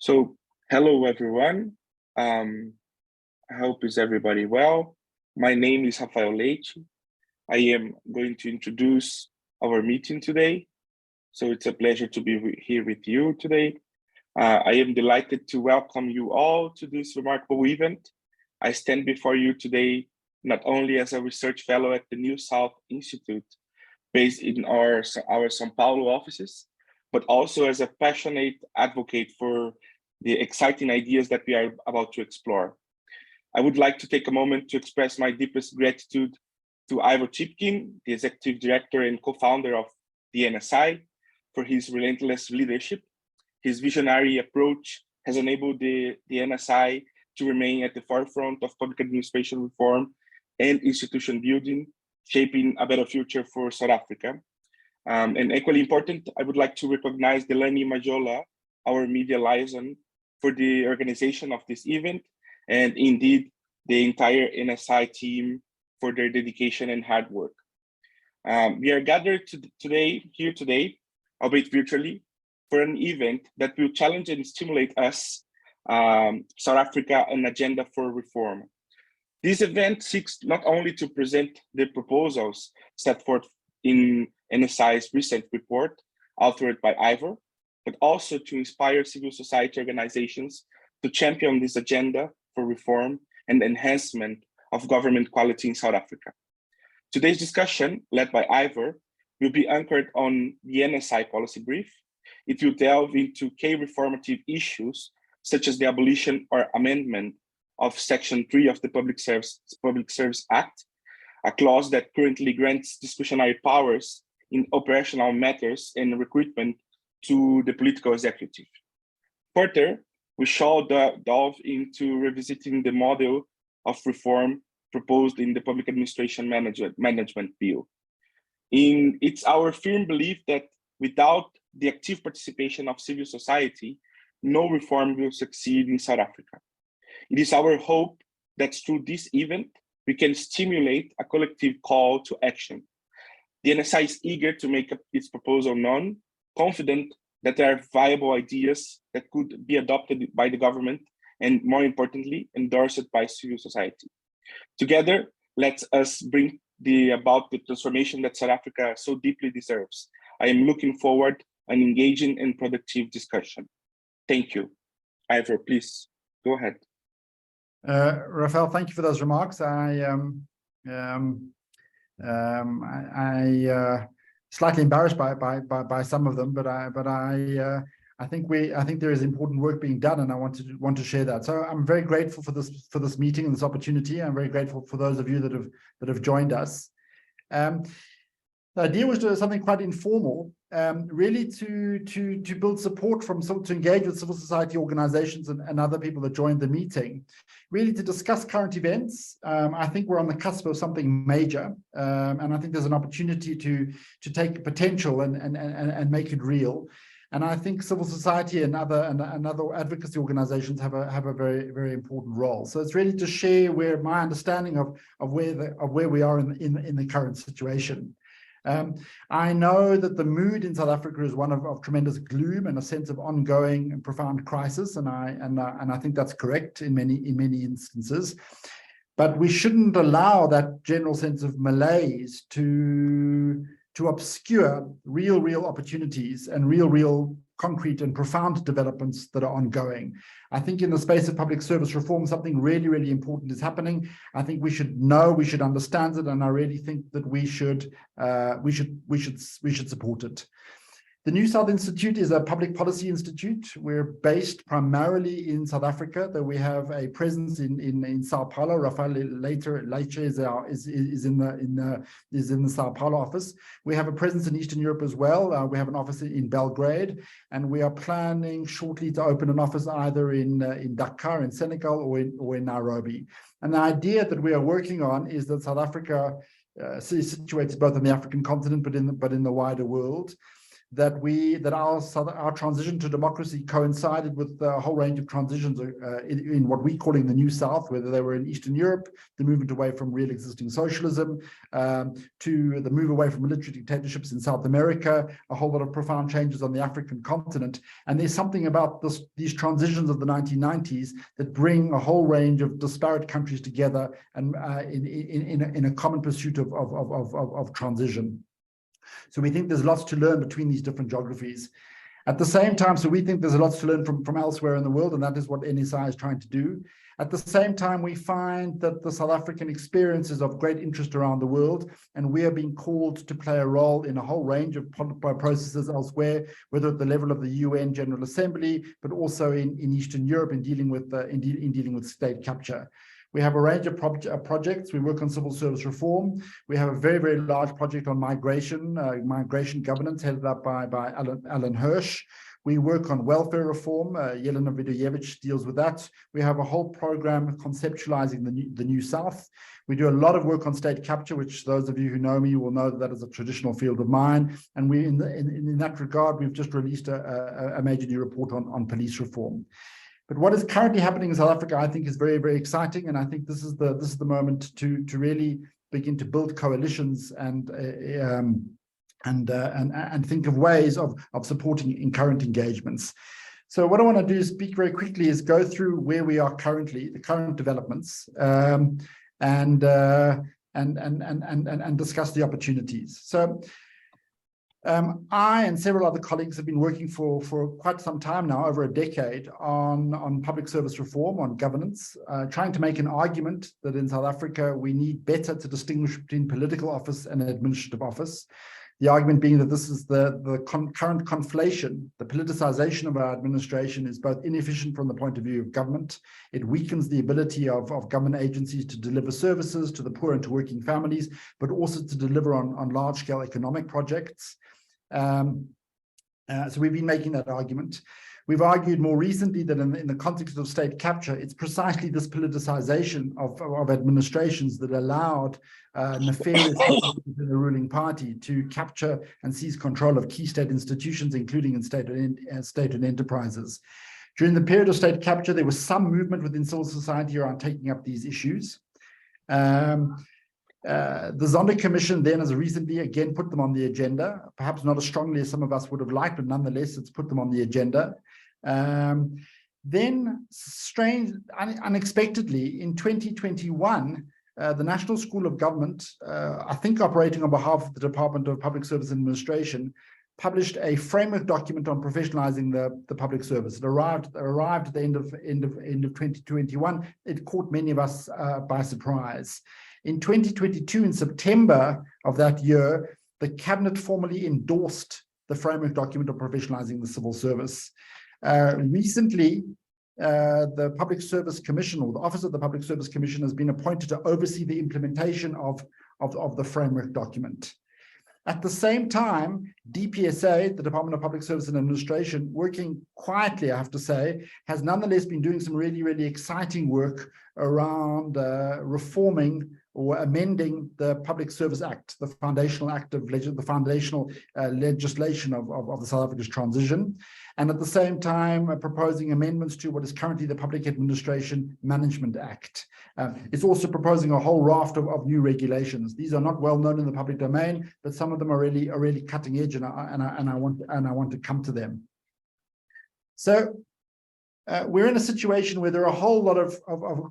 So, hello everyone. I hope is everybody well. My name is Rafael Leite. I am going to introduce our meeting today. So it's a pleasure to be here with you today. I am delighted to welcome you all to this remarkable event. I stand before you today not only as a research fellow at the New South Institute, based in our São Paulo offices, but also as a passionate advocate for the exciting ideas that we are about to explore. I would like to take a moment to express my deepest gratitude to Ivor Chipkin, the executive director and co-founder of the NSI, for his relentless leadership. His visionary approach has enabled the NSI to remain at the forefront of public administration reform and institution building, shaping a better future for South Africa. And equally important, I would like to recognize Delaney Majola, our media liaison, for the organization of this event, and indeed the entire NSI team for their dedication and hard work. We are gathered here today, albeit virtually, for an event that will challenge and stimulate us, South Africa, an agenda for reform. This event seeks not only to present the proposals set forth in NSI's recent report, authored by Ivor, but also to inspire civil society organizations to champion this agenda for reform and enhancement of government quality in South Africa. Today's discussion, led by Ivor, will be anchored on the NSI policy brief. It will delve into key reformative issues, such as the abolition or amendment of Section 3 of the Public Service Act, a clause that currently grants discretionary powers in operational matters and recruitment to the political executive. Further, we shall delve into revisiting the model of reform proposed in the Public Administration Management Bill. It's our firm belief that without the active participation of civil society, no reform will succeed in South Africa. It is our hope that through this event, we can stimulate a collective call to action. The NSI is eager to make its proposal known, confident that there are viable ideas that could be adopted by the government and, more importantly, endorsed by civil society. Together, let us bring about the transformation that South Africa so deeply deserves. I am looking forward to an engaging and productive discussion. Thank you. Ivor, please go ahead. Rafael, thank you for those remarks. Slightly embarrassed by some of them, but I think there is important work being done, and I want to share that. So I'm very grateful for this meeting and this opportunity. I'm very grateful for those of you that have joined us. The idea was to do something quite informal, really to build support to engage with civil society organizations and other people that joined the meeting, really to discuss current events. I think we're on the cusp of something major, and I think there's an opportunity to take potential and make it real. And I think civil society and other advocacy organizations have a very, very important role. So it's really to share my understanding of where we are in the current situation. I know that the mood in South Africa is one of tremendous gloom and a sense of ongoing and profound crisis, and I think that's correct in many instances. But we shouldn't allow that general sense of malaise to obscure real opportunities and real concrete and profound developments that are ongoing. I think in the space of public service reform, something really important is happening. I think we should understand it, and I really think that we should support it. The New South Institute is a public policy institute. We're based primarily in South Africa, though we have a presence in Sao Paulo. Rafael later is in the Sao Paulo office. We have a presence in Eastern Europe as well. We have an office in Belgrade, and we are planning shortly to open an office either in Dakar in Senegal or in Nairobi. And the idea that we are working on is that South Africa is situated both on the African continent but in the wider world. that our transition to democracy coincided with a whole range of transitions in what we're calling the New South, whether they were in Eastern Europe, the movement away from real existing socialism, to the move away from military dictatorships in South America, a whole lot of profound changes on the African continent. And there's something about these transitions of the 1990s that bring a whole range of disparate countries together and in a common pursuit of transition. So we think there's lots to learn between these different geographies. At the same time, so we think there's lots to learn from elsewhere in the world, and that is what NSI is trying to do. At the same time, we find that the South African experience is of great interest around the world, and we are being called to play a role in a whole range of processes elsewhere, whether at the level of the UN General Assembly, but also in Eastern Europe in dealing with state capture. We have a range of projects. We work on civil service reform. We have a very, very large project on migration governance headed up by Alan Hirsch. We work on welfare reform. Jelena Vidojevic deals with that. We have a whole program conceptualizing the New South. We do a lot of work on state capture, which those of you who know me will know that is a traditional field of mine. And we, in that regard, we've just released a major new report on police reform. But what is currently happening in South Africa, I think, is very, very exciting, and I think this is the moment to really begin to build coalitions and think of ways of supporting in current engagements. So what I want to do is speak very quickly is go through where we are currently, the current developments, and discuss the opportunities. So. I and several other colleagues have been working for quite some time now, over a decade, on public service reform, on governance, trying to make an argument that in South Africa we need better to distinguish between political office and administrative office. The argument being that this is the current conflation, the politicization of our administration is both inefficient from the point of view of government. It weakens the ability of government agencies to deliver services to the poor and to working families, but also to deliver on large-scale economic projects. So we've been making that argument. We've argued more recently that in the context of state capture, it's precisely this politicization of administrations that allowed nefarious in the ruling party to capture and seize control of key state institutions, including in state-owned enterprises. During the period of state capture, there was some movement within civil society around taking up these issues. The Zondo Commission then has recently again put them on the agenda, perhaps not as strongly as some of us would have liked, but nonetheless, it's put them on the agenda. Then, unexpectedly, in 2021, the National School of Government, I think operating on behalf of the Department of Public Service Administration, published a framework document on professionalizing the public service. It arrived at the end of 2021. It caught many of us by surprise. In 2022, in September of that year, the Cabinet formally endorsed the framework document on professionalizing the civil service. Recently, the Public Service Commission, or the Office of the Public Service Commission, has been appointed to oversee the implementation of the framework document. At the same time, DPSA, the Department of Public Service and Administration, working quietly, I have to say, has nonetheless been doing some really, really exciting work around reforming or amending the Public Service Act, the foundational act of the foundational legislation of the South Africa's transition, and at the same time proposing amendments to what is currently the Public Administration Management Act. It's also proposing a whole raft of new regulations. These are not well known in the public domain, but some of them are really cutting edge, and I want to come to them. So. We're in a situation where there are a whole lot of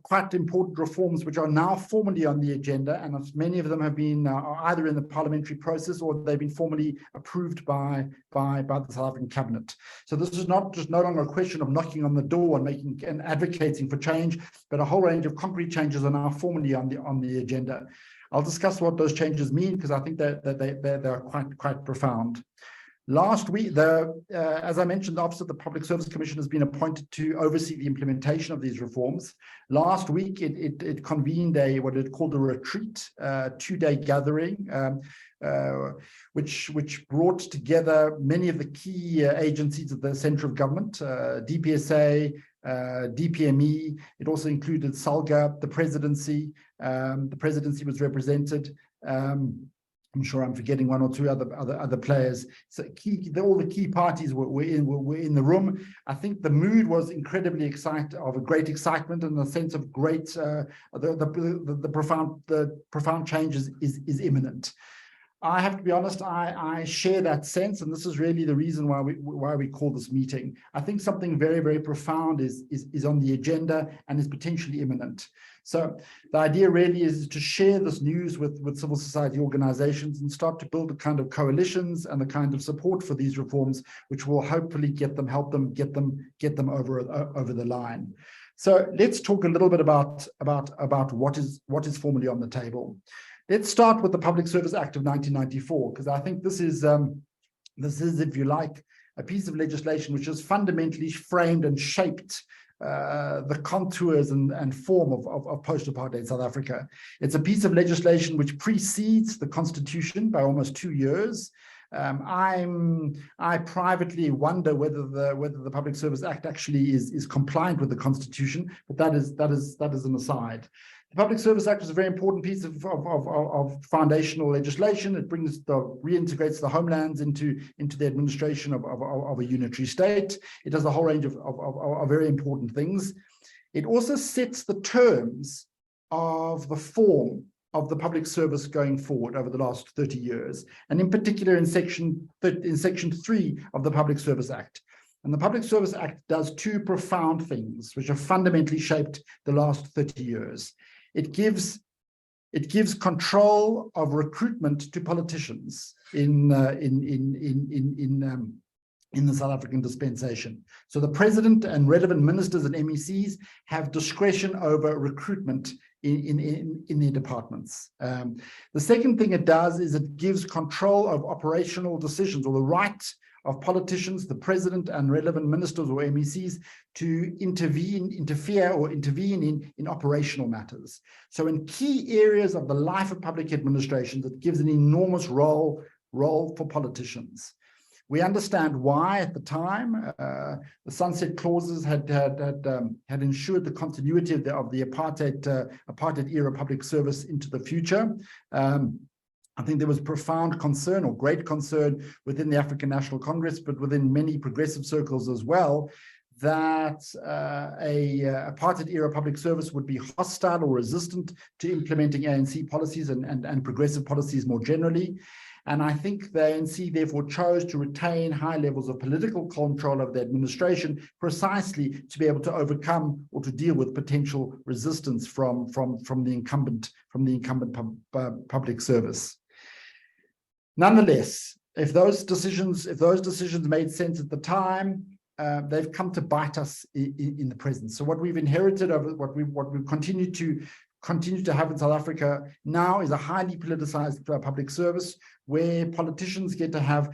quite important reforms which are now formally on the agenda, and many of them have been either in the parliamentary process or they've been formally approved by the South African Cabinet. So this is not no longer a question of knocking on the door and advocating for change, but a whole range of concrete changes are now formally on the agenda. I'll discuss what those changes mean because I think that they're quite profound. Last week, as I mentioned, the Office of the Public Service Commission has been appointed to oversee the implementation of these reforms. Last week, it convened what it called a retreat, two-day gathering, which brought together many of the key agencies at the center of government, DPSA, DPME. It also included SALGA, the presidency. The presidency was represented. I'm sure I'm forgetting one or two other players. So all the key parties were in the room. I think the mood was incredibly of a great excitement and a sense of great the profound change is imminent. I have to be honest, I share that sense, and this is really the reason why we call this meeting. I think something very, very profound is on the agenda and is potentially imminent. So the idea really is to share this news with civil society organizations and start to build a kind of coalitions and the kind of support for these reforms, which will hopefully help them get them over the line. So let's talk a little bit about what is formally on the table. Let's start with the Public Service Act of 1994, because I think this is, if you like, a piece of legislation which has fundamentally framed and shaped the contours and form of post-apartheid South Africa. It's a piece of legislation which precedes the Constitution by almost 2 years. I privately wonder whether the Public Service Act actually is compliant with the Constitution, but that is an aside. The Public Service Act is a very important piece of foundational legislation. It reintegrates the homelands into the administration of a unitary state. It does a whole range of very important things. It also sets the terms of the form of the public service going forward over the last 30 years, and in particular in section 3 of the Public Service Act. And the Public Service Act does two profound things which have fundamentally shaped the last 30 years. It gives control of recruitment to politicians in the South African dispensation. So the president and relevant ministers and MECs have discretion over recruitment in their departments. The second thing it does is it gives control of operational decisions, or the right of politicians, the president and relevant ministers or MECs to intervene in operational matters. So in key areas of the life of public administration, that gives an enormous role for politicians. We understand why at the time the sunset clauses had ensured the continuity of the apartheid era public service into the future. I think there was profound concern, or great concern, within the African National Congress, but within many progressive circles as well, that apartheid era public service would be hostile or resistant to implementing ANC policies and progressive policies more generally. And I think the ANC therefore chose to retain high levels of political control of the administration, precisely to be able to overcome or to deal with potential resistance from the incumbent public service. Nonetheless, if those decisions made sense at the time, they've come to bite us in the present. So what we've inherited, what we continue to have in South Africa now, is a highly politicized public service, where politicians get to have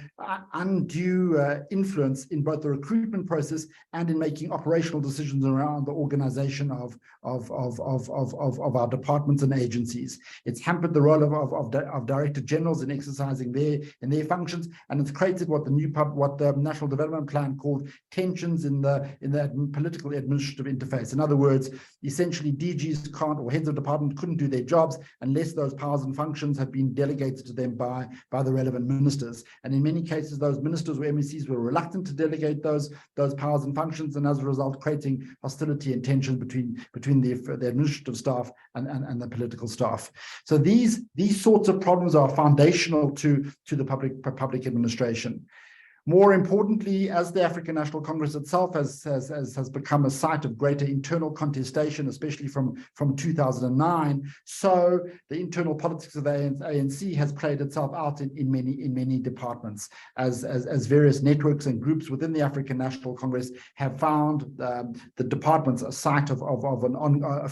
undue influence in both the recruitment process and in making operational decisions around the organization of our departments and agencies. It's hampered the role of director generals in exercising their functions, and it's created what the National Development Plan called tensions in the political administrative interface. In other words, essentially DGs can't, or heads of department couldn't do their jobs unless those powers and functions have been delegated to them by the relevant ministers. And in many cases, those ministers or MECs were reluctant to delegate those powers and functions, and as a result, creating hostility and tension between the administrative staff and the political staff. So these sorts of problems are foundational to the public administration. More importantly, as the African National Congress itself has become a site of greater internal contestation, especially from 2009, so the internal politics of the ANC has played itself out in many departments, as various networks and groups within the African National Congress have found the departments a site of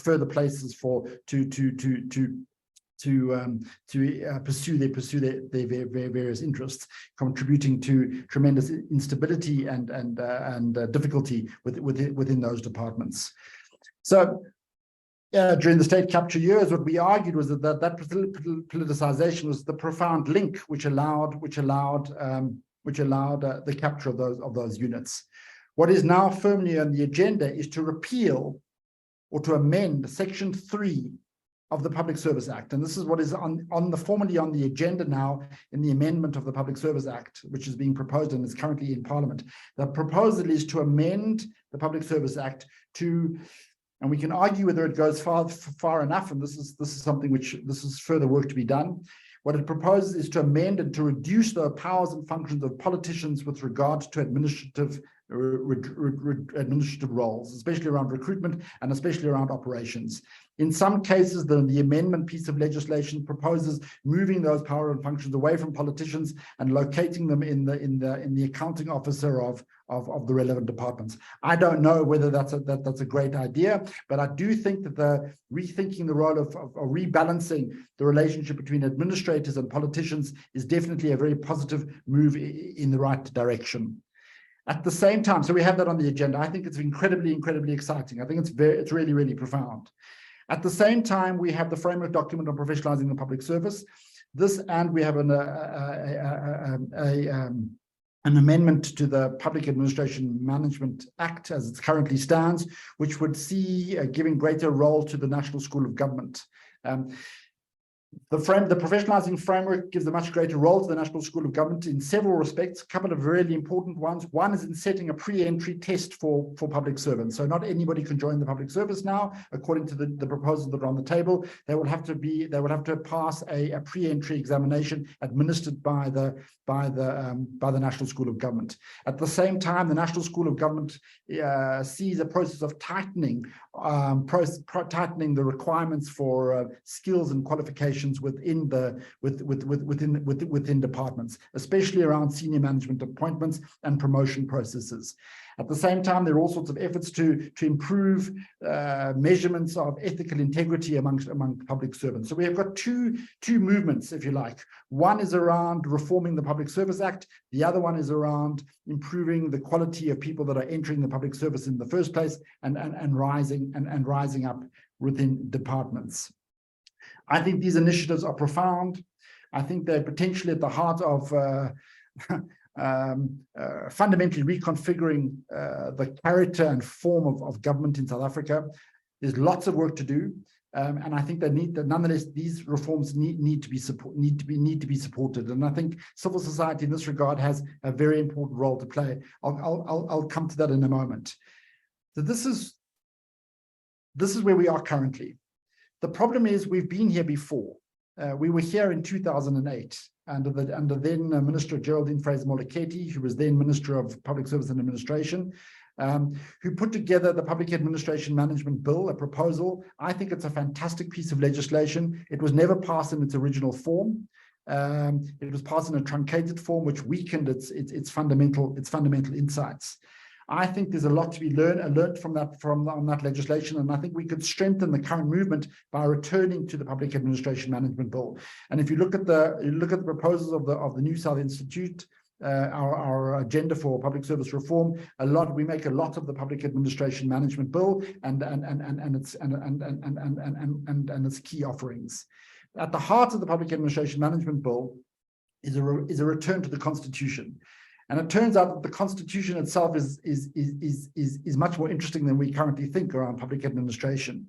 further places to pursue their various interests, contributing to tremendous instability and difficulty within those departments. So during the state capture years, what we argued was that politicization was the profound link which allowed the capture of those units. What is now firmly on the agenda is to repeal or to amend Section 3 of the Public Service Act. And this is what is formally on the agenda now in the amendment of the Public Service Act, which is being proposed and is currently in Parliament. The proposal is to amend the Public Service Act to, and we can argue whether it goes far enough, and this is something which this is further work to be done. What it proposes is to amend and to reduce the powers and functions of politicians with regard to administrative roles, especially around recruitment and especially around operations. In some cases, the amendment piece of legislation proposes moving those power and functions away from politicians and locating them in the accounting officer of the relevant departments. I don't know whether that's a great idea, but I do think that the rethinking the role of rebalancing the relationship between administrators and politicians is definitely a very positive move in the right direction. At the same time, so we have that on the agenda. I think it's incredibly, incredibly exciting. I think it's really, really profound. At the same time, we have the framework document on professionalizing the public service. This, and we have an amendment to the Public Administration Management Act as it currently stands, which would see giving greater role to the National School of Government. The professionalizing framework gives a much greater role to the National School of Government in several respects, a couple of really important ones. One is in setting a pre-entry test for public servants. So not anybody can join the public service now, according to the proposals that are on the table. They will have to pass a pre-entry examination administered by the National School of Government. At the same time, the National School of Government sees a process of tightening the requirements for skills and qualifications within departments, especially around senior management appointments and promotion processes. At the same time, there are all sorts of efforts to improve measurements of ethical integrity among public servants. So we have got two movements, if you like. One is around reforming the Public Service Act. The other one is around improving the quality of people that are entering the public service in the first place and rising up within departments. I think these initiatives are profound. I think they're potentially at the heart of fundamentally reconfiguring the character and form of government in South Africa. There's lots of work to do, and I think nonetheless these reforms need to be supported. And I think civil society in this regard has a very important role to play. I'll come to that in a moment. So this is where we are currently. The problem is we've been here before. We were here in 2008 under then Minister Geraldine Fraser-Moleketi, who was then Minister of Public Service and Administration, who put together the Public Administration Management Bill, a proposal. I think it's a fantastic piece of legislation. It was never passed in its original form. It was passed in a truncated form, which weakened its fundamental insights. I think there's a lot to be learned from that legislation, and I think we could strengthen the current movement by returning to the Public Administration Management Bill. And if you look at the proposals of the New South Institute, our agenda for public service reform, we make a lot of the Public Administration Management Bill and its key offerings. At the heart of the Public Administration Management Bill is a return to the Constitution. And it turns out that the Constitution itself is much more interesting than we currently think around public administration.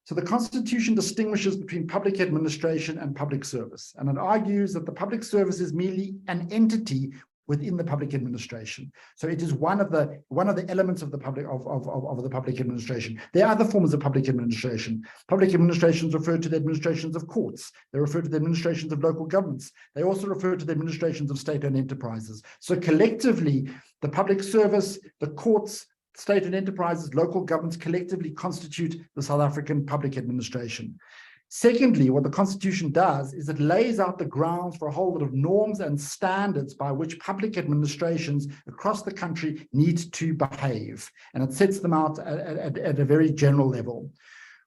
So the Constitution distinguishes between public administration and public service, and it argues that the public service is merely an entity within the public administration. So it is one of the elements of the public administration. There are other forms of public administration. Public administrations refer to the administrations of courts. They refer to the administrations of local governments. They also refer to the administrations of state-owned enterprises. So collectively, the public service, the courts, state-owned enterprises, local governments collectively constitute the South African public administration. Secondly, what the Constitution does is it lays out the grounds for a whole lot of norms and standards by which public administrations across the country need to behave, and it sets them out at a very general level.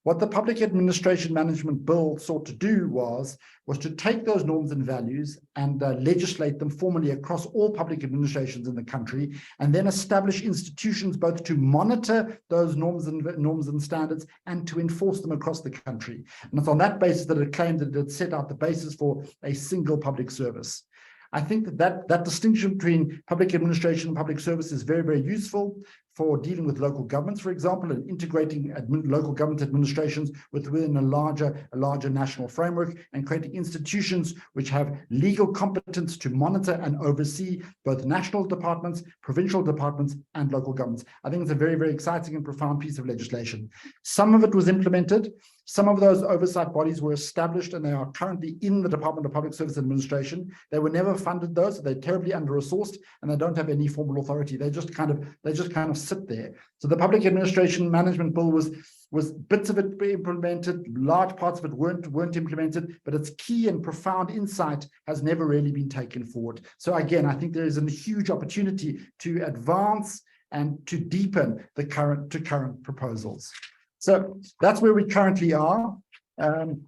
What the Public Administration Management Bill sought to do was to take those norms and values and legislate them formally across all public administrations in the country, and then establish institutions both to monitor those norms and standards and to enforce them across the country. And it's on that basis that it claimed that it set out the basis for a single public service. I think that distinction between public administration and public service is very, very useful. for dealing with local governments, for example, and integrating local government administrations within a larger national framework, and creating institutions which have legal competence to monitor and oversee both national departments, provincial departments, and local governments. I think it's a very, very exciting and profound piece of legislation. Some of it was implemented. Some of those oversight bodies were established, and they are currently in the Department of Public Service Administration. They were never funded, though, so they're terribly under-resourced, and they don't have any formal authority. They just kind of sit there. So the Public Administration Management Bill was bits of it implemented, large parts of it weren't implemented, but its key and profound insight has never really been taken forward. So again, I think there is a huge opportunity to advance and to deepen the current proposals. So that's where we currently are. And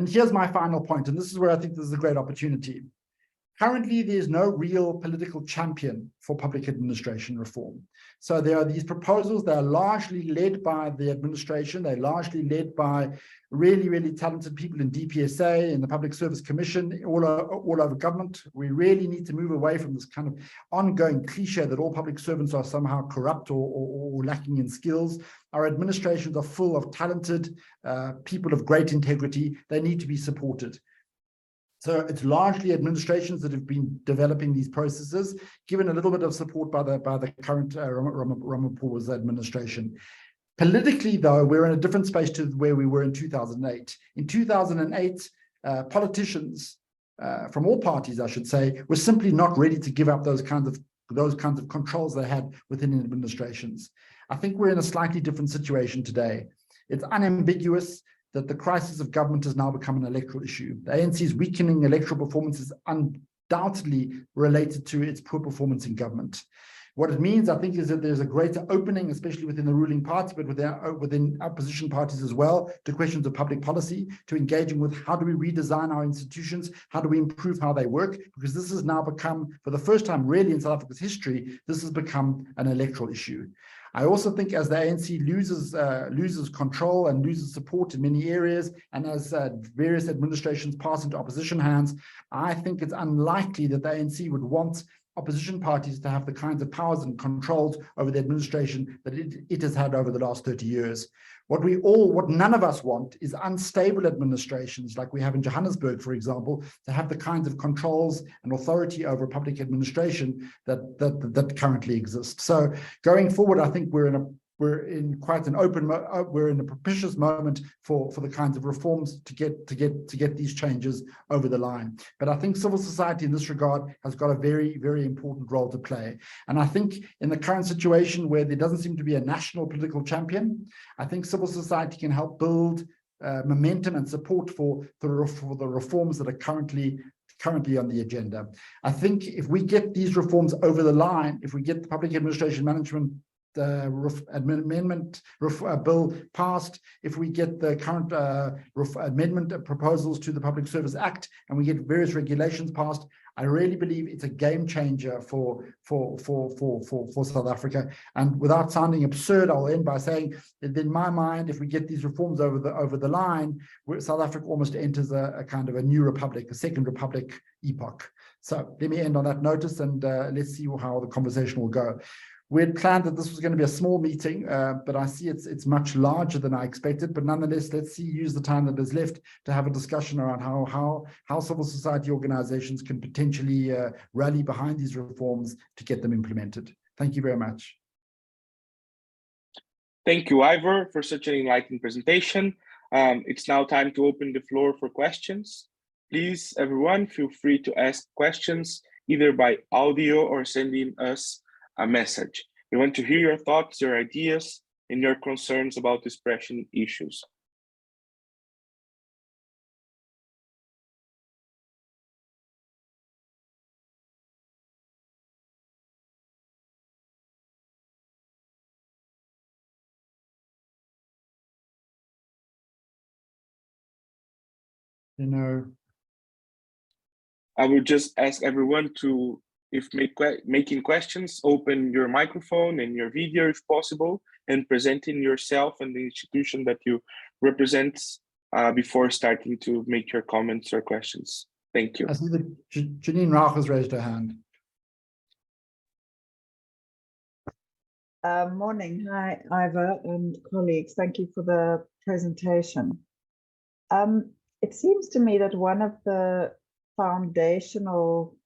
here's my final point, and this is where I think this is a great opportunity. Currently, there's no real political champion for public administration reform. So there are these proposals that are largely led by the administration. They're largely led by really, really talented people in DPSA, in the Public Service Commission, all over government. We really need to move away from this kind of ongoing cliche that all public servants are somehow corrupt or lacking in skills. Our administrations are full of talented people of great integrity. They need to be supported. So it's largely administrations that have been developing these processes, given a little bit of support by the current Ramaphosa's administration. Politically, though, we're in a different space to where we were in 2008. In 2008, politicians from all parties, I should say, were simply not ready to give up those kinds of controls they had within administrations. I think we're in a slightly different situation today. It's unambiguous that the crisis of government has now become an electoral issue. The ANC's weakening electoral performance is undoubtedly related to its poor performance in government. What it means, I think, is that there's a greater opening, especially within the ruling party, but within opposition parties as well, to questions of public policy, to engaging with how do we redesign our institutions, how do we improve how they work, because this has now become, for the first time really in South Africa's history, this has become an electoral issue. I also think as the ANC loses control and loses support in many areas, and as various administrations pass into opposition hands, I think it's unlikely that the ANC would want opposition parties to have the kinds of powers and controls over the administration that it has had over the last 30 years. What none of us want is unstable administrations like we have in Johannesburg, for example, to have the kinds of controls and authority over public administration that currently exist. So going forward, I think we're in quite an we're in a propitious moment for the kinds of reforms to get these changes over the line. But I think civil society in this regard has got a very, very important role to play. And I think in the current situation where there doesn't seem to be a national political champion, I think civil society can help build momentum and support for the reforms that are currently on the agenda. I think if we get these reforms over the line, if we get the public administration management amendment bill passed, if we get the current amendment proposals to the Public Service Act, and we get various regulations passed, I really believe it's a game changer for South Africa. And without sounding absurd, I'll end by saying that in my mind, if we get these reforms over the line, South Africa almost enters a kind of a new republic, a second republic epoch. So let me end on that notice, and let's see how the conversation will go. We had planned that this was going to be a small meeting, but I see it's much larger than I expected. But nonetheless, let's use the time that is left to have a discussion around how civil society organizations can potentially rally behind these reforms to get them implemented. Thank you very much. Thank you, Ivor, for such an enlightening presentation. It's now time to open the floor for questions. Please, everyone, feel free to ask questions either by audio or sending us a message. We want to hear your thoughts, your ideas, and your concerns about these pressing issues. I would just ask everyone to, if making questions, open your microphone and your video if possible, and presenting yourself and the institution that you represent before starting to make your comments or questions. Thank you. I see that Janine Rauch has raised her hand. Morning. Hi, Ivor and colleagues. Thank you for the presentation. It seems to me that one of the foundational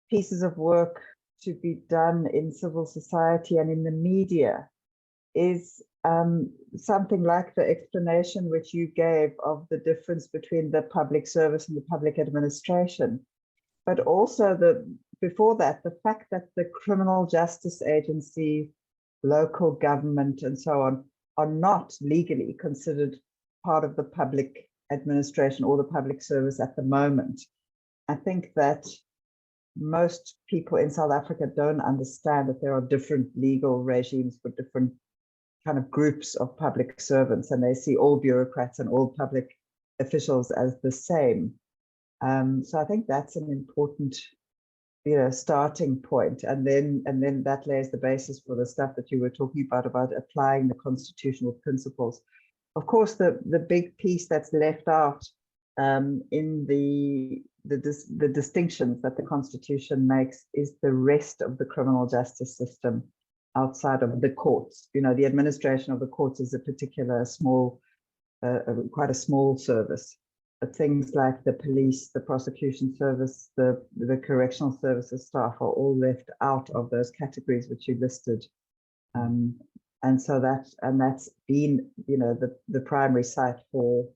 pieces of work to be done in civil society and in the media is something like the explanation which you gave of the difference between the public service and the public administration. But also before that, the fact that the criminal justice agency, local government, and so on are not legally considered part of the public administration or the public service at the moment. I think that most people in South Africa don't understand that there are different legal regimes for different kind of groups of public servants, and they see all bureaucrats and all public officials as the same. So I think that's an important, starting point, and then that lays the basis for the stuff that you were talking about applying the constitutional principles. Of course, the big piece that's left out in the distinctions that the Constitution makes is the rest of the criminal justice system outside of the courts. The administration of the courts is a particular quite a small service. But things like the police, the prosecution service, the correctional services staff are all left out of those categories which you listed. And so that's been, the primary site for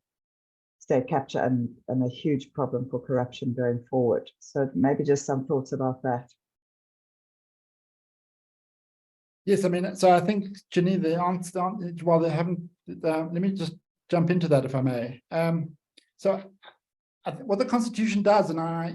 state capture and a huge problem for corruption going forward. So maybe just some thoughts about that. Yes, I mean, so I think, Ginny, the answer, while they haven't, let me just jump into that if I may. So what the Constitution does, and I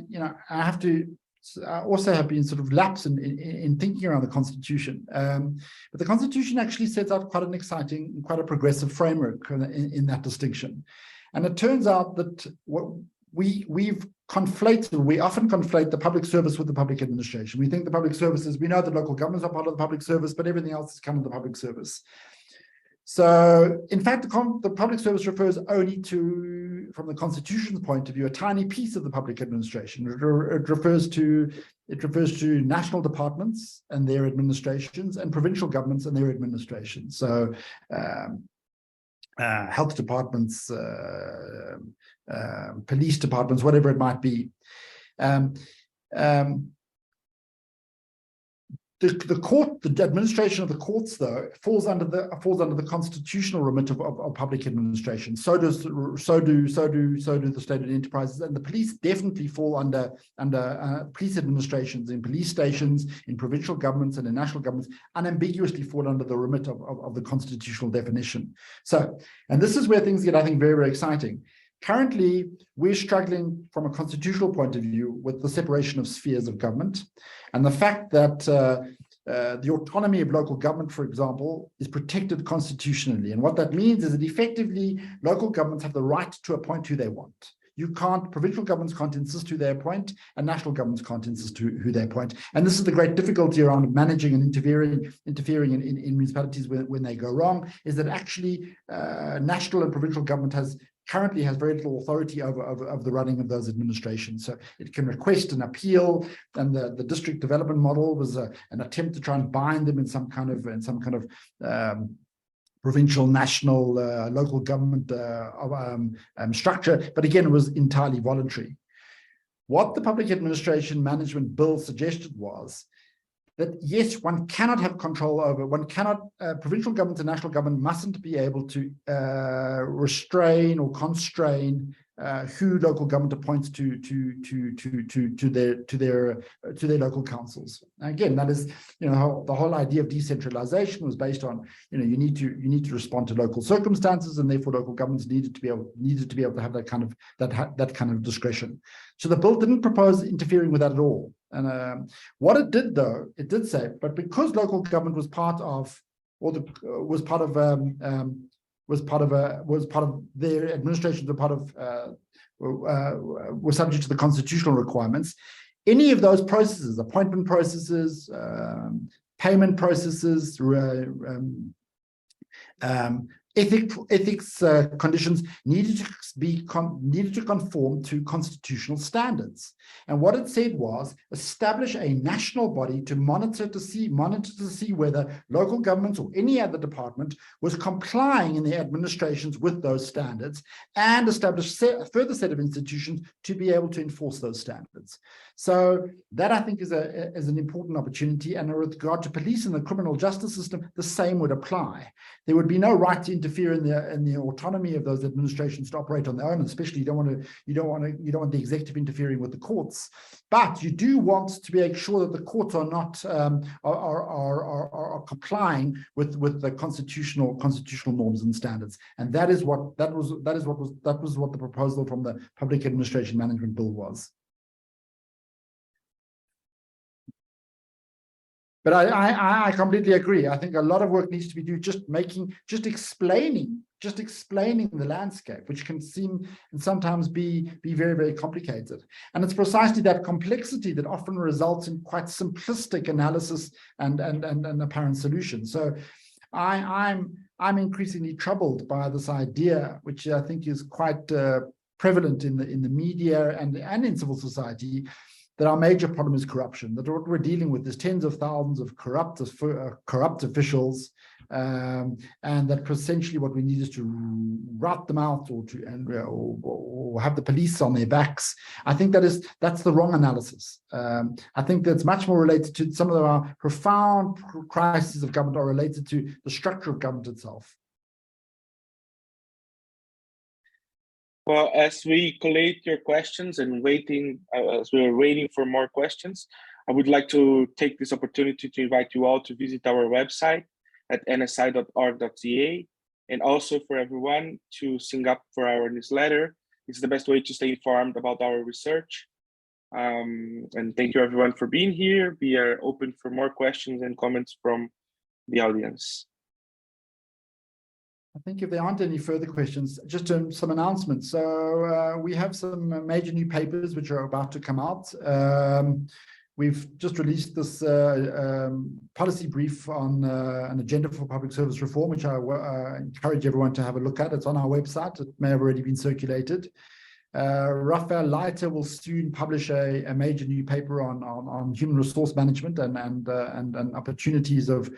also have been sort of lapsed in thinking around the Constitution. But the Constitution actually sets out quite an exciting, quite a progressive framework in that distinction. And it turns out that what we often conflate the public service with the public administration. We think the public services, we know that local governments are part of the public service, but everything else is kind of the public service. So, in fact, the public service refers only to, from the Constitution's point of view, a tiny piece of the public administration. It refers to national departments and their administrations, and provincial governments and their administrations. So, health departments, police departments, whatever it might be. The administration of the courts, though, falls under the constitutional remit of public administration. So do the state-owned enterprises, and the police definitely fall under police administrations in police stations, in provincial governments, and in national governments, unambiguously fall under the remit of the constitutional definition. So, and this is where things get, I think, very, very exciting. Currently, we're struggling from a constitutional point of view with the separation of spheres of government, and the fact that the autonomy of local government, for example, is protected constitutionally. And what that means is that effectively local governments have the right to appoint who they want. Provincial governments can't insist who they appoint, and national governments can't insist who they appoint. And this is the great difficulty around managing and interfering in municipalities when they go wrong, is that actually national and provincial government currently has very little authority over the running of those administrations. So it can request an appeal, and the district development model was an attempt to try and bind them in some kind of provincial, national, local government structure, but again, it was entirely voluntary. What the Public Administration Management Bill suggested was that yes, one cannot have control over, provincial government and national government mustn't be able to restrain or constrain who local government appoints to their local councils. Again, that is, the whole idea of decentralization was based on, you need to respond to local circumstances, and therefore local governments needed to be able to have that kind of discretion. So the bill didn't propose interfering with that at all. And what it did, though, it did say, but because local government was part of their administration, were subject to the constitutional requirements, any of those processes, appointment processes, payment processes, ethics conditions needed to conform to constitutional standards. And what it said was establish a national body to monitor to see whether local governments or any other department was complying in their administrations with those standards, and establish a further set of institutions to be able to enforce those standards. So that, I think, is an important opportunity. And with regard to police and the criminal justice system, the same would apply. There would be no right to interfere in the autonomy of those administrations to operate on their own. Especially, you don't want the executive interfering with the courts. But you do want to make sure that the courts are not are complying with the constitutional norms and standards. And that was what the proposal from the Public Administration Management Bill was. But I completely agree. I think a lot of work needs to be done just explaining the landscape, which can seem and sometimes be very, very complicated. And it's precisely that complexity that often results in quite simplistic analysis and apparent solutions. So I'm increasingly troubled by this idea, which I think is quite prevalent in the media and in civil society, that our major problem is corruption, that what we're dealing with is tens of thousands of corrupt officials, and that essentially what we need is to rout them out or have the police on their backs. I think that's the wrong analysis. I think that's much more related to some of our profound crises of government are related to the structure of government itself. Well, as we collate your questions and as we're waiting for more questions, I would like to take this opportunity to invite you all to visit our website at nsi.org.za, and also for everyone to sign up for our newsletter. It's the best way to stay informed about our research. And thank you everyone for being here. We are open for more questions and comments from the audience. I think if there aren't any further questions, just some announcements. So we have some major new papers which are about to come out. We've just released this policy brief on an agenda for public service reform, which I encourage everyone to have a look at. It's on our website. It may have already been circulated. Raphael Leiter will soon publish a major new paper on human resource management and opportunities of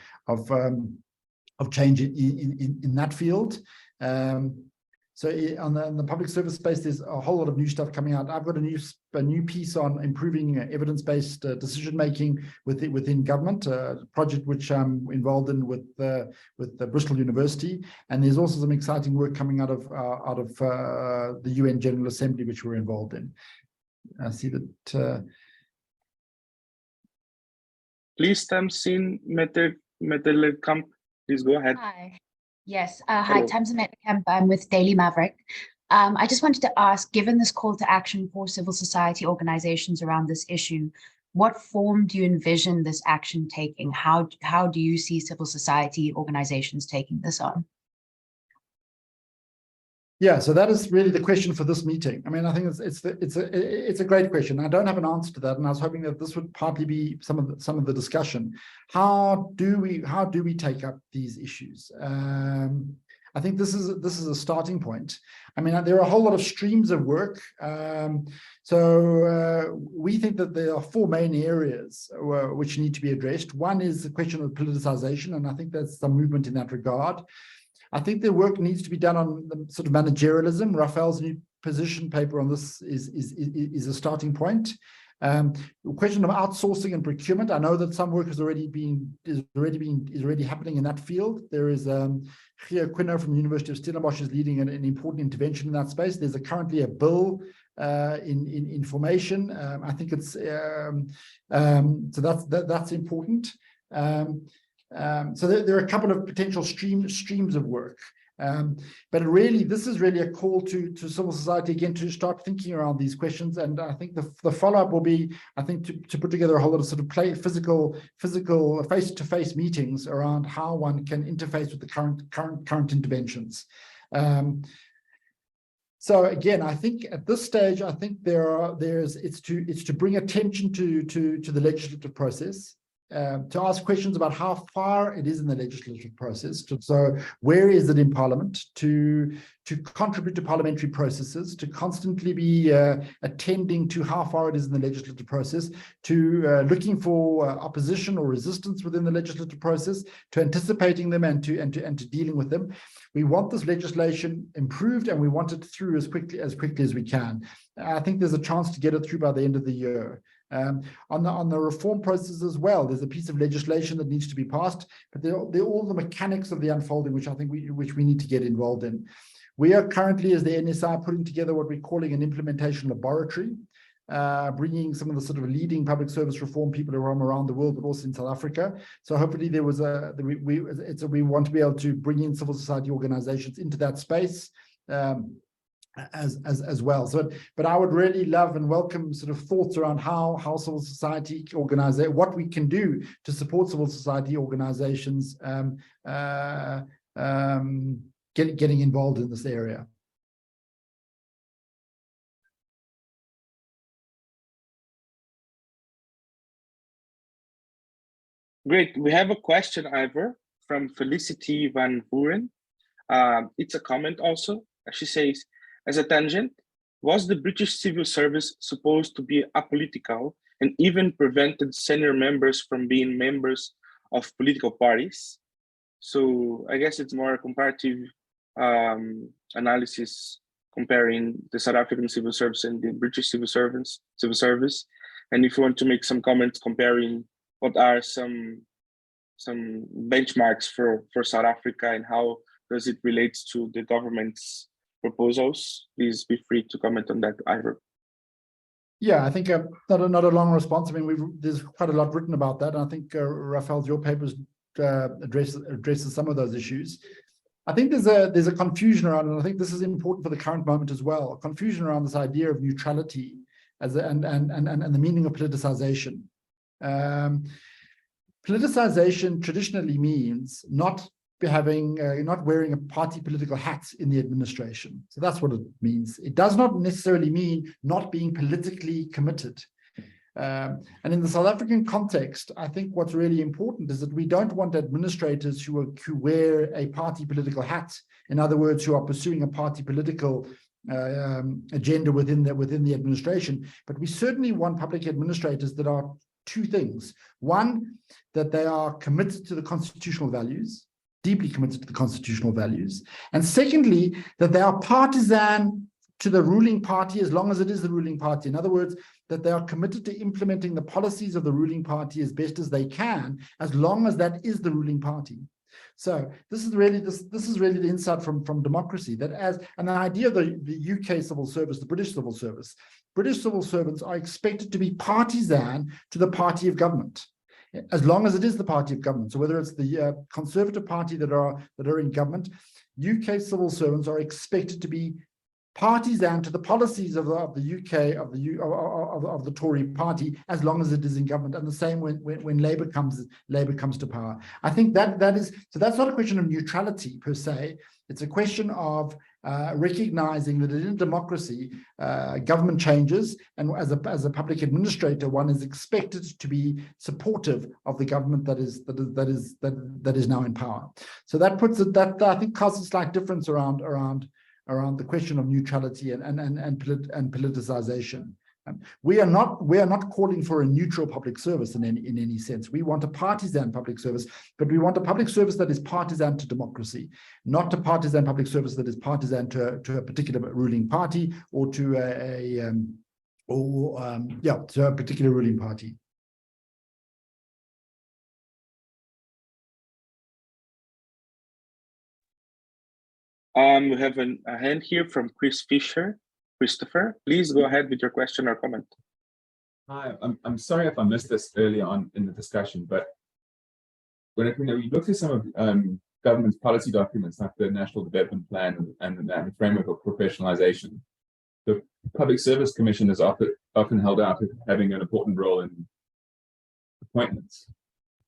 change in that field. So on the public service space, there's a whole lot of new stuff coming out. I've got a new piece on improving evidence-based decision-making within government, a project which I'm involved in with the Bristol University. And there's also some exciting work coming out of the UN General Assembly, which we're involved in. I see that. Please, Tamsin Metterkamp. Please go ahead. Hi. Yes. Hi, Tamsin Metterkamp. I'm with Daily Maverick. I just wanted to ask, given this call to action for civil society organizations around this issue, what form do you envision this action taking? How do you see civil society organizations taking this on? Yeah, so that is really the question for this meeting. I mean, I think it's a great question. I don't have an answer to that, and I was hoping that this would partly be some of the discussion. How do we take up these issues? I think this is a starting point. I mean, there are a whole lot of streams of work. So we think that there are four main areas which need to be addressed. One is the question of politicization, and I think there's some movement in that regard. I think the work needs to be done on the sort of managerialism. Raphael's new position paper on this is a starting point. The question of outsourcing and procurement. I know that some work is already happening in that field. There is Gio Quino from the University of Stellenbosch is leading an important intervention in that space. There's currently a bill in formation. I think it's so that's important. So there are a couple of potential streams of work, but really this is really a call to civil society again to start thinking around these questions. And I think the follow-up will be, I think, to put together a whole lot of sort of physical face-to-face meetings around how one can interface with the current interventions. So again, I think at this stage, I think it's to bring attention to the legislative process. to ask questions about how far it is in the legislative process. So where is it in Parliament? To contribute to parliamentary processes, to constantly be attending to how far it is in the legislative process, to looking for opposition or resistance within the legislative process, to anticipating them and to dealing with them. We want this legislation improved, and we want it through as quickly as we can. I think there's a chance to get it through by the end of the year. On the reform process as well, there's a piece of legislation that needs to be passed, but they're all the mechanics of the unfolding, which I think we need to get involved in. We are currently, as the NSI, putting together what we're calling an implementation laboratory, bringing some of the sort of leading public service reform people around the world, but also in South Africa. So hopefully there was we want to be able to bring in civil society organizations into that space. As well. So, but I would really love and welcome sort of thoughts around how civil society what we can do to support civil society organizations getting involved in this area. Great. We have a question, Ivor, from Felicity Van Vuren. It's a comment also. She says, as a tangent, was the British civil service supposed to be apolitical and even prevented senior members from being members of political parties? So I guess it's more a comparative analysis comparing the South African civil service and the British civil service. And if you want to make some comments comparing what are some benchmarks for South Africa and how does it relate to the government's proposals, please be free to comment on that, Ivor. Yeah, I think not a long response. I mean, there's quite a lot written about that. And I think Raphael, your papers addresses some of those issues. I think there's a confusion around, and I think this is important for the current moment as well, a confusion around this idea of neutrality and the meaning of politicization. Politicization traditionally means not wearing a party political hat in the administration. So that's what it means. It does not necessarily mean not being politically committed. And in the South African context, I think what's really important is that we don't want administrators who wear a party political hat. In other words, who are pursuing a party political agenda within the administration. But we certainly want public administrators that are two things. One, that they are committed to the constitutional values, deeply committed to the constitutional values. And secondly, that they are partisan to the ruling party as long as it is the ruling party. In other words, that they are committed to implementing the policies of the ruling party as best as they can, as long as that is the ruling party. So this is really the insight from democracy, that the idea of the UK civil service, the British civil service, British civil servants are expected to be partisan to the party of government, as long as it is the party of government. So whether it's the Conservative Party that are in government, UK civil servants are expected to be partisan to the policies of the UK of the Tory party, as long as it is in government, and the same when Labour comes to power. I think that is so. That's not a question of neutrality per se. It's a question of recognizing that in a democracy, government changes, and as a public administrator, one is expected to be supportive of the government that is now in power. So that puts it, that I think causes a slight difference around the question of neutrality and politicization. We are not calling for a neutral public service in any sense. We want a partisan public service, but we want a public service that is partisan to democracy, not a partisan public service that is partisan to a particular ruling party or to a particular ruling party. We have a hand here from Chris Fisher. Christopher, please go ahead with your question or comment. Hi, I'm sorry if I missed this early on in the discussion, but when we looked at some of government's policy documents, like the National Development Plan and the framework of professionalization, the Public Service Commission is often held out as having an important role in appointments,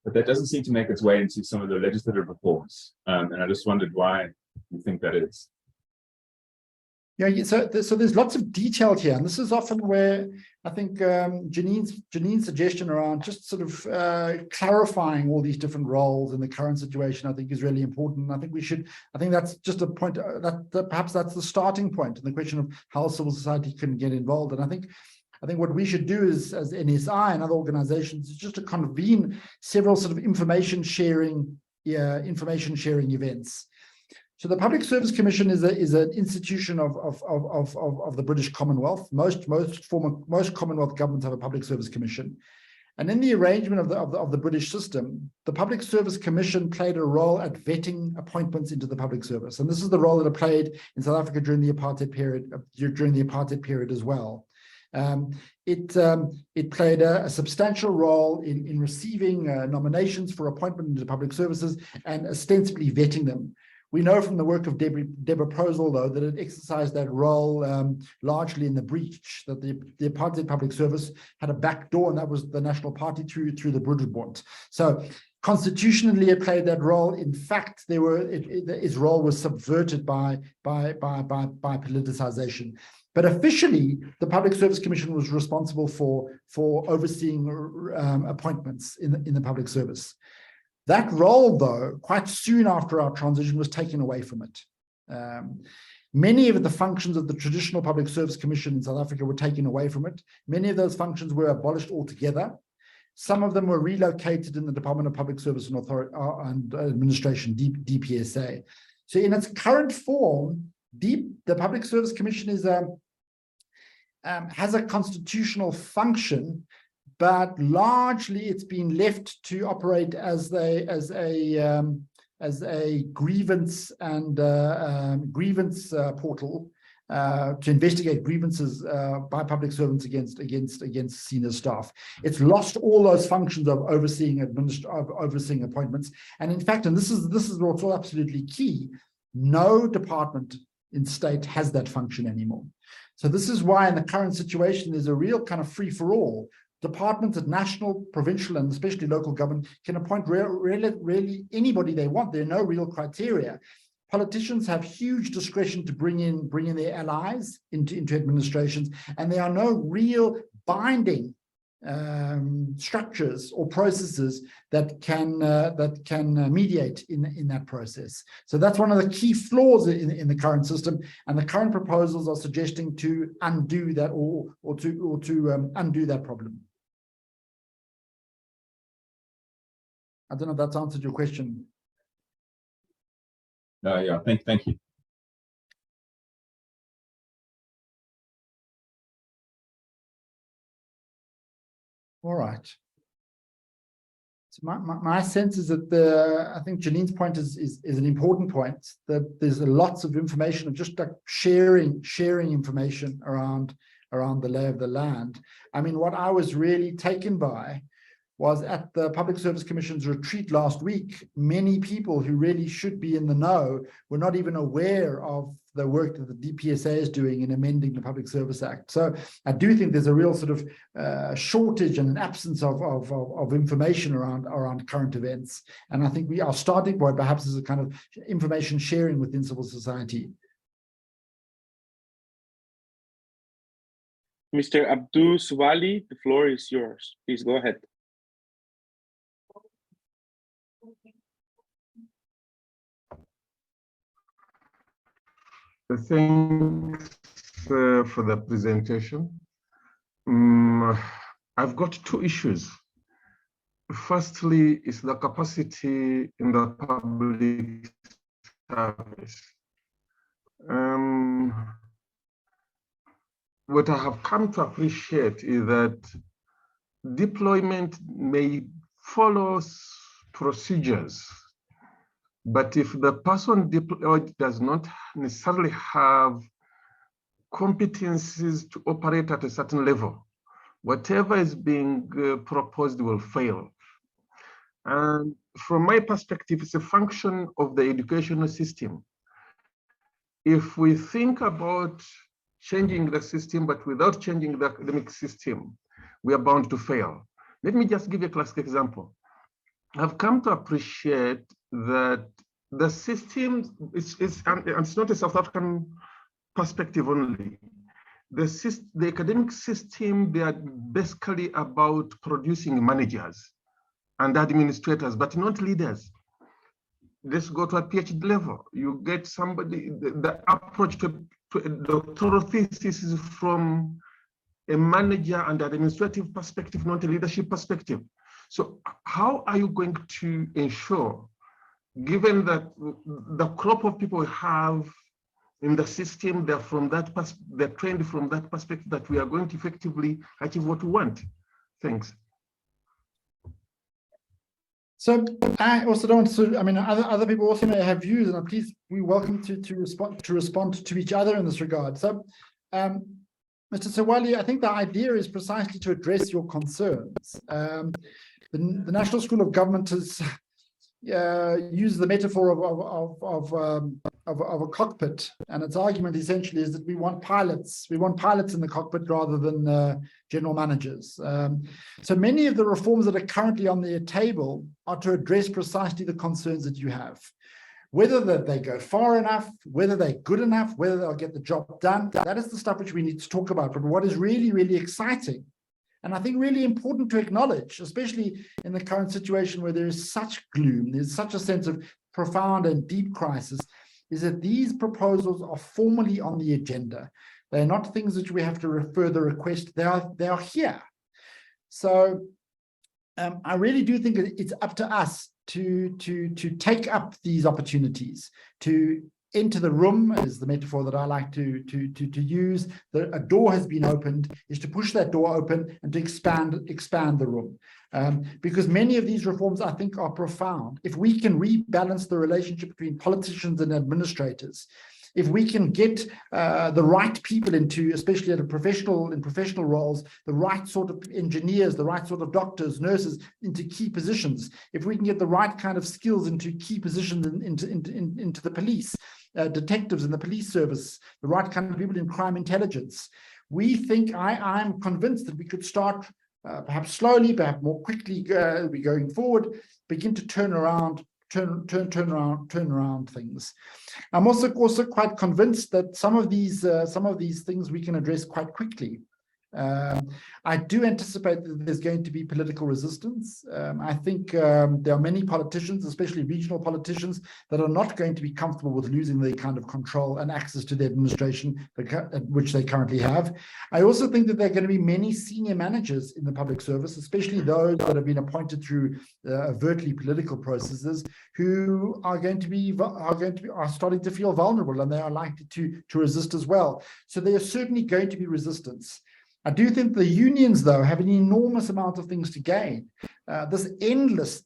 but that doesn't seem to make its way into some of the legislative reforms. And I just wondered why you think that is. Yeah, so there's lots of detail here, and this is often where I think Janine's suggestion around just sort of clarifying all these different roles in the current situation, I think is really important. I think that's just a point that perhaps that's the starting point in the question of how civil society can get involved. And I think what we should do is, as NSI and other organizations, is just to convene several sort of information sharing events. So the Public Service Commission is an institution of the British Commonwealth. Most Commonwealth governments have a Public Service Commission. And in the arrangement of the British system, the Public Service Commission played a role at vetting appointments into the public service. And this is the role that it played in South Africa during the apartheid period as well. It played a substantial role in receiving nominations for appointment into public services and ostensibly vetting them. We know from the work of Deborah Prosel, though, that it exercised that role largely in the breach, that the apartheid public service had a back door, and that was the National Party through the Broederbond. So constitutionally, it played that role. In fact, its role was subverted by politicization. But officially, the Public Service Commission was responsible for overseeing appointments in the public service. That role, though, quite soon after our transition, was taken away from it. Many of the functions of the traditional Public Service Commission in South Africa were taken away from it. Many of those functions were abolished altogether. Some of them were relocated in the Department of Public Service and Administration, DPSA. So in its current form, the Public Service Commission has a constitutional function, but largely it's been left to operate as a grievance and grievance portal to investigate grievances by public servants against senior staff. It's lost all those functions of overseeing appointments, and in fact, and this is what's absolutely key, no department in state has that function anymore. So this is why in the current situation there's a real kind of free-for-all. Departments at national, provincial, and especially local government can appoint really anybody they want. There are no real criteria. Politicians have huge discretion to bring in their allies into administrations, and there are no real binding structures or processes that can mediate in that process. So that's one of the key flaws in the current system, and the current proposals are suggesting to undo that or to undo that problem. I don't know if that's answered your question. Yeah, thank you. All right. So my sense is that I think Janine's point is an important point, that there's lots of information of just like sharing information around the lay of the land. I mean, what I was really taken by was at the Public Service Commission's retreat last week, many people who really should be in the know were not even aware of the work that the DPSA is doing in amending the Public Service Act. So I do think there's a real sort of shortage and an absence of information around current events. And I think our starting point perhaps is a kind of information sharing within civil society. Mr. Abdul Swali, the floor is yours. Please go ahead. Thanks for the presentation. I've got two issues. Firstly, is the capacity in the public service. What I have come to appreciate is that deployment may follow procedures, but if the person deployed does not necessarily have competencies to operate at a certain level, whatever is being proposed will fail. And from my perspective, it's a function of the educational system. If we think about changing the system, but without changing the academic system, we are bound to fail. Let me just give you a classic example. I've come to appreciate that the system, it's not a South African perspective only. The academic system, they are basically about producing managers and administrators, but not leaders. Let's go to a PhD level. You get somebody, the approach to a doctoral thesis is from a manager and administrative perspective, not a leadership perspective. So how are you going to ensure, given that the crop of people we have in the system, they're trained from that perspective, that we are going to effectively achieve what we want? Thanks. So I also don't. So I mean, other people also may have views, and please, we're welcome to respond to each other in this regard. So, Mr. Sewali, I think the idea is precisely to address your concerns. The National School of Government has used the metaphor of a cockpit, and its argument essentially is that we want pilots. We want pilots in the cockpit rather than general managers. So many of the reforms that are currently on the table are to address precisely the concerns that you have. Whether that they go far enough, whether they're good enough, whether they'll get the job done, that is the stuff which we need to talk about. But what is really, really exciting, and I think really important to acknowledge, especially in the current situation where there is such gloom, there's such a sense of profound and deep crisis, is that these proposals are formally on the agenda. They're not things which we have to further request. They are here. So I really do think it's up to us to take up these opportunities, to enter the room, is the metaphor that I like to use. A door has been opened, is to push that door open and to expand the room. Because many of these reforms, I think, are profound. If we can rebalance the relationship between politicians and administrators, if we can get the right people into, especially in professional roles, the right sort of engineers, the right sort of doctors, nurses into key positions, if we can get the right kind of skills into key positions into the police, detectives in the police service, the right kind of people in crime intelligence, we think, I'm convinced that we could start perhaps slowly, perhaps more quickly, going forward, begin to turn around things. I'm also quite convinced that some of these things we can address quite quickly. I do anticipate that there's going to be political resistance. I think there are many politicians, especially regional politicians, that are not going to be comfortable with losing the kind of control and access to the administration which they currently have. I also think that there are going to be many senior managers in the public service, especially those that have been appointed through overtly political processes, who are starting to feel vulnerable, and they are likely to resist as well. So there is certainly going to be resistance. I do think the unions, though, have an enormous amount of things to gain. These endless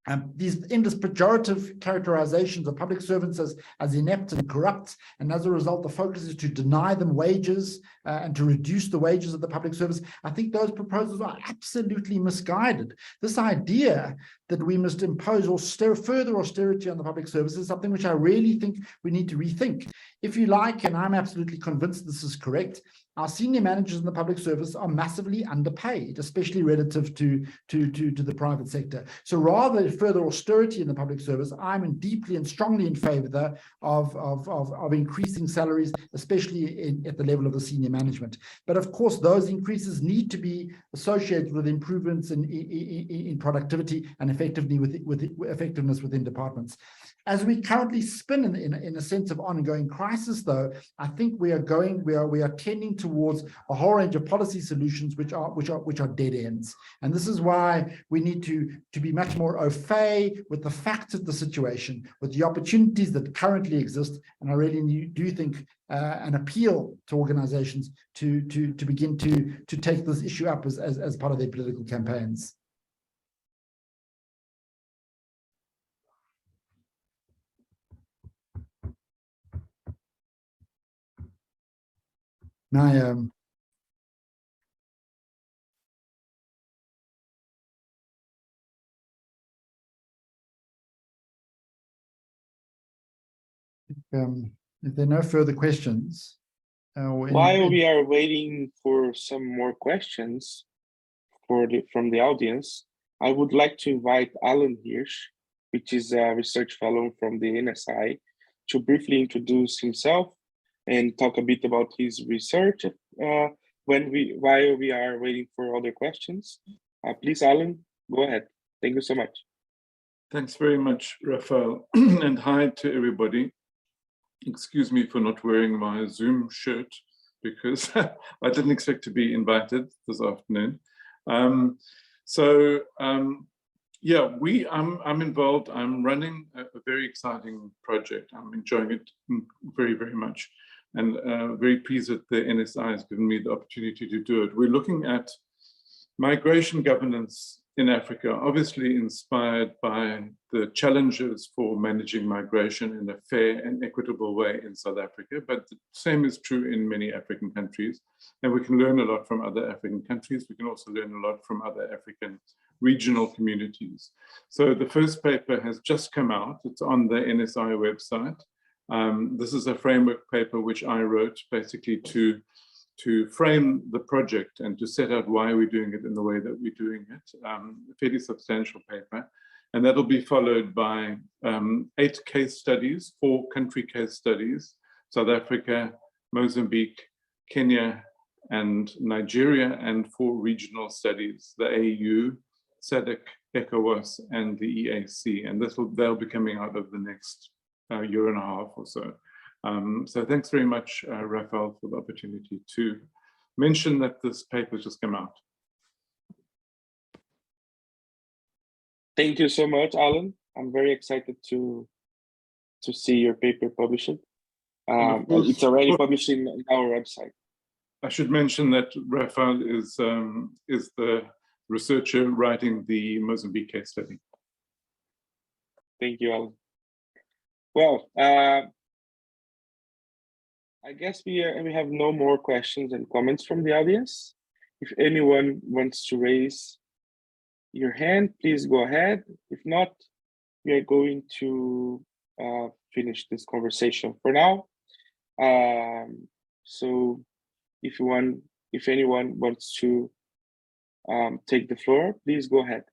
pejorative characterizations of public servants as inept and corrupt, and as a result, the focus is to deny them wages and to reduce the wages of the public service. I think those proposals are absolutely misguided. This idea that we must impose further austerity on the public service is something which I really think we need to rethink. If you like, and I'm absolutely convinced this is correct, our senior managers in the public service are massively underpaid, especially relative to the private sector. So rather than further austerity in the public service, I'm deeply and strongly in favor of increasing salaries, especially at the level of the senior management. But of course, those increases need to be associated with improvements in productivity and effectiveness within departments. As we currently spin in a sense of ongoing crisis, though, I think we are tending towards a whole range of policy solutions which are dead ends. And this is why we need to be much more au fait with the facts of the situation, with the opportunities that currently exist. And I really do think an appeal to organizations to begin to take this issue up as part of their political campaigns. Now, if there are no further questions, while we are waiting for some more questions from the audience, I would like to invite Alan Hirsch, which is a research fellow from the NSI, to briefly introduce himself and talk a bit about his research while we are waiting for other questions. Please, Alan, go ahead. Thank you so much. Thanks very much, Rafael, and hi to everybody. Excuse me for not wearing my Zoom shirt because I didn't expect to be invited this afternoon. Yeah, I'm involved. I'm running a very exciting project. I'm enjoying it very, very much, and very pleased that the NSI has given me the opportunity to do it. We're looking at migration governance in Africa, obviously inspired by the challenges for managing migration in a fair and equitable way in South Africa, but the same is true in many African countries. And we can learn a lot from other African countries. We can also learn a lot from other African regional communities. So the first paper has just come out. It's on the NSI website. This is a framework paper which I wrote basically to frame the project and to set out why we're doing it in the way that we're doing it. A fairly substantial paper. And that'll be followed by 8 case studies, 4 country case studies, South Africa, Mozambique, Kenya, and Nigeria, and 4 regional studies, the AU, SADC, ECOWAS, and the EAC. And they'll be coming out over the next year and a half or so. So thanks very much, Rafael, for the opportunity to mention that this paper just came out. Thank you so much, Alan. I'm very excited to see your paper published. And it's already published in our website. I should mention that Rafael is the researcher writing the Mozambique case study. Thank you, Alan. Well, I guess we have no more questions and comments from the audience. If anyone wants to raise your hand, please go ahead. If not, we are going to finish this conversation for now. So if anyone wants to take the floor, please go ahead.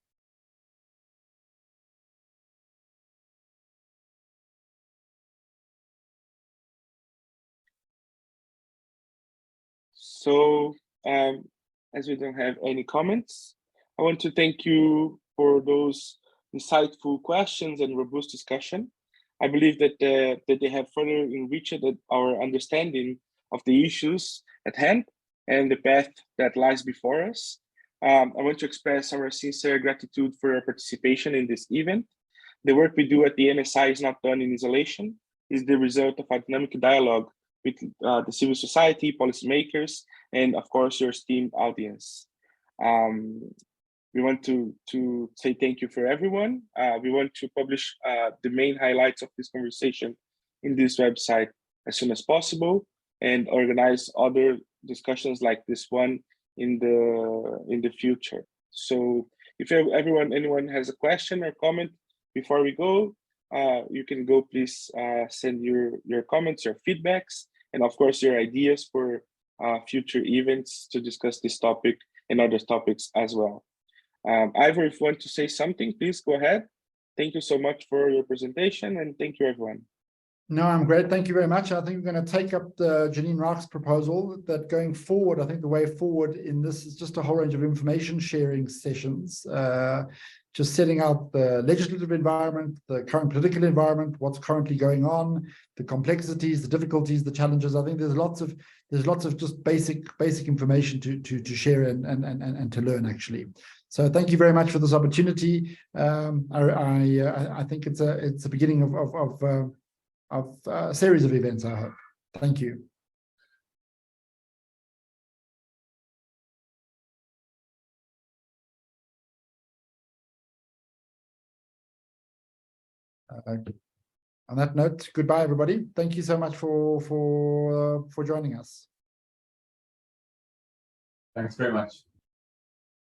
So as we don't have any comments, I want to thank you for those insightful questions and robust discussion. I believe that they have further enriched our understanding of the issues at hand and the path that lies before us. I want to express our sincere gratitude for your participation in this event. The work we do at the NSI is not done in isolation. It's the result of a dynamic dialogue with the civil society, policymakers, and of course, your esteemed audience. We want to say thank you for everyone. We want to publish the main highlights of this conversation in this website as soon as possible and organize other discussions like this one in the future. So if anyone has a question or comment before we go, you can go, please send your comments, your feedbacks, and of course your ideas for future events to discuss this topic and other topics as well. Ivor, if you want to say something, please go ahead. Thank you so much for your presentation, and thank you, everyone. No, I'm great. Thank you very much. I think we're going to take up the Janine Rach's proposal that going forward, I think the way forward in this is just a whole range of information sharing sessions, just setting out the legislative environment, the current political environment, what's currently going on, the complexities, the difficulties, the challenges. I think there's lots of just basic information to share and to learn, actually. So thank you very much for this opportunity. I think it's a beginning of a series of events, I hope. Thank you. On that note, goodbye, everybody. Thank you so much for joining us. Thanks very much.